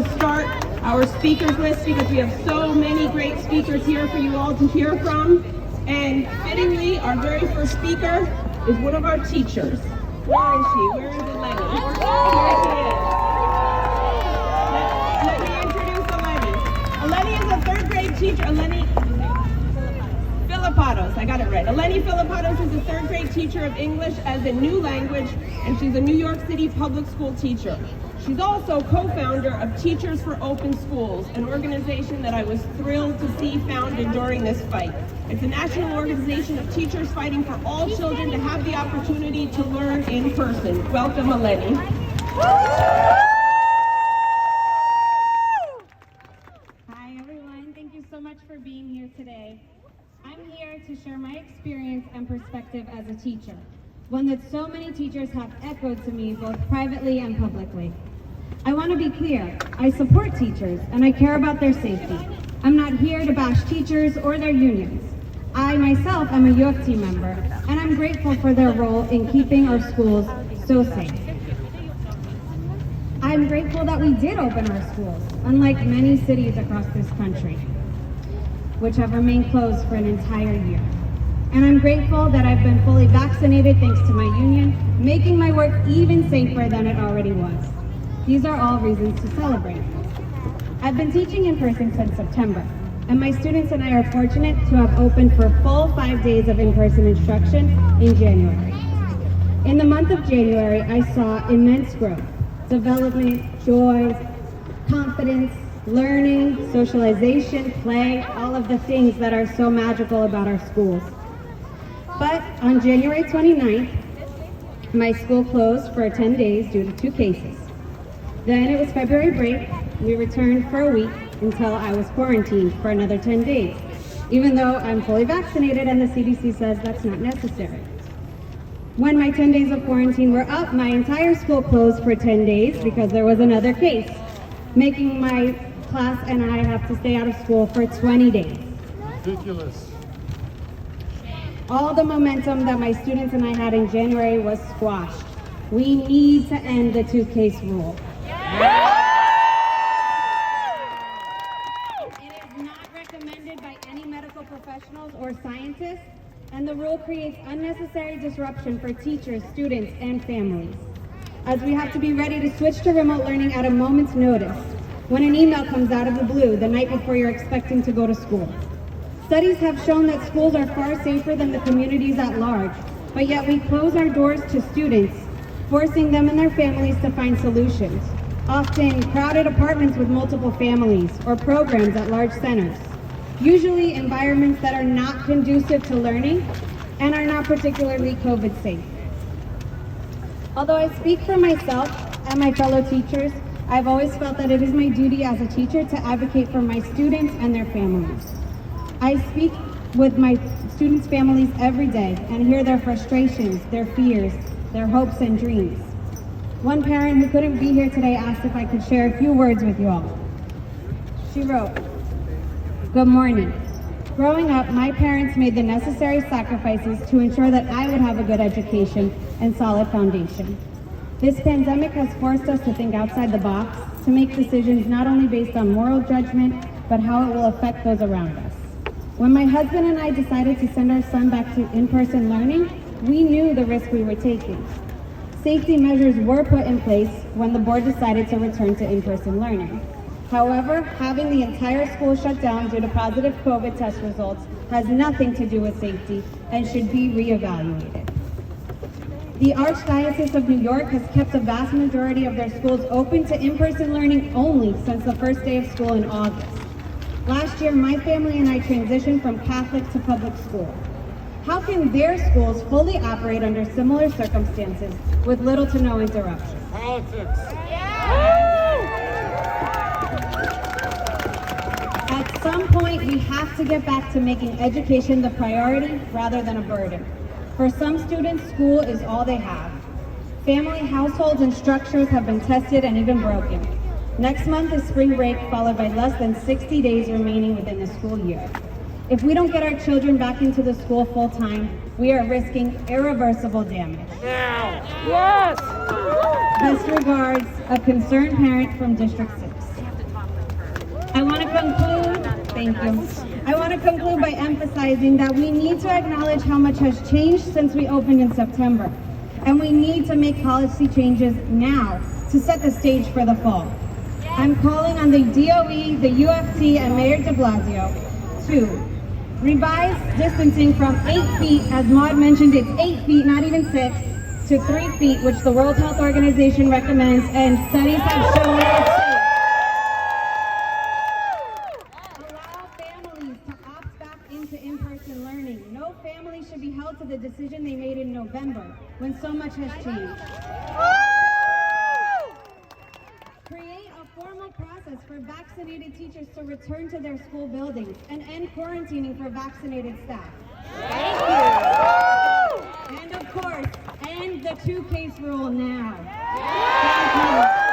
to start our speakers list because we have so many great speakers here for you all to hear from. And fittingly, our very first speaker is one of our teachers. Where is she? Where is Eleni? Here she is. Let me introduce Eleni. Eleni is a third grade teacher. Eleni Filippatos, I got it right. Eleni Filippatos is a third grade teacher of English as a new language, and she's a New York City public school teacher. She's also co-founder of Teachers for Open Schools, an organization that I was thrilled to see founded during this fight. It's a national organization of teachers fighting for all children to have the opportunity to learn in person. Welcome, Eleni. Hi, everyone. Thank you so much for being here today. I'm here to share my experience and perspective as a teacher, one that so many teachers have echoed to me both privately and publicly. I want to be clear, I support teachers and I care about their safety. I'm not here to bash teachers or their unions. I myself am a U of T member and I'm grateful for their role in keeping our schools so safe. I'm grateful that we did open our schools, unlike many cities across this country, which have remained closed for an entire year. And I'm grateful that I've been fully vaccinated thanks to my union, making my work even safer than it already was. These are all reasons to celebrate. I've been teaching in person since September, and my students and I are fortunate to have opened for a full 5 days of in-person instruction in January. In the month of January, I saw immense growth, development, joy, confidence, learning, socialization, play, all of the things that are so magical about our schools. But on January 29th, my school closed for 10 days due to 2 cases. Then it was February break. We returned for a week until I was quarantined for another 10 days, even though I'm fully vaccinated and the CDC says that's not necessary. When my 10 days of quarantine were up, my entire school closed for 10 days because there was another case, making my class and I have to stay out of school for 20 days. Ridiculous. All the momentum that my students and I had in January was squashed. We need to end the 2-case rule. It is not recommended by any medical professionals or scientists, and the rule creates unnecessary disruption for teachers, students, and families, as we have to be ready to switch to remote learning at a moment's notice, when an email comes out of the blue the night before you're expecting to go to school. Studies have shown that schools are far safer than the communities at large, but yet we close our doors to students, forcing them and their families to find solutions, often crowded apartments with multiple families or programs at large centers, usually environments that are not conducive to learning and are not particularly COVID safe. Although I speak for myself and my fellow teachers, I've always felt that it is my duty as a teacher to advocate for my students and their families. I speak with my students' families every day and hear their frustrations, their fears, their hopes and dreams. One parent who couldn't be here today asked if I could share a few words with you all. She wrote, "Good morning. Growing up, my parents made the necessary sacrifices to ensure that I would have a good education and solid foundation. This pandemic has forced us to think outside the box, to make decisions not only based on moral judgment, but how it will affect those around us. When my husband and I decided to send our son back to in-person learning, we knew the risk we were taking. Safety measures were put in place when the board decided to return to in-person learning. However, having the entire school shut down due to positive COVID test results has nothing to do with safety and should be reevaluated. The Archdiocese of New York has kept a vast majority of their schools open to in-person learning only since the first day of school in August. Last year, my family and I transitioned from Catholic to public school. How can their schools fully operate under similar circumstances with little to no interruption? Politics. At some point, we have to get back to making education the priority rather than a burden. For some students, school is all they have. Family, households, and structures have been tested and even broken. Next month is spring break, followed by less than 60 days remaining within the school year. If we don't get our children back into the school full time, we are risking irreversible damage. Now. Yes! Best regards, a concerned parent from District 6. Thank you. I want to conclude by emphasizing that we need to acknowledge how much has changed since we opened in September. And we need to make policy changes now to set the stage for the fall. I'm calling on the DOE, the UFT, and Mayor de Blasio to revise distancing from 8 feet, as Maud mentioned, it's 8 feet, not even 6, to 3 feet, which the World Health Organization recommends, and studies have shown it's safe. Allow families to opt back into in-person learning. No family should be held to the decision they made in November, when so much has changed. Create a formal process for vaccinated teachers to return to their school buildings and end quarantining for vaccinated staff. Thank you. And of course, end the 2-case rule now. Thank you.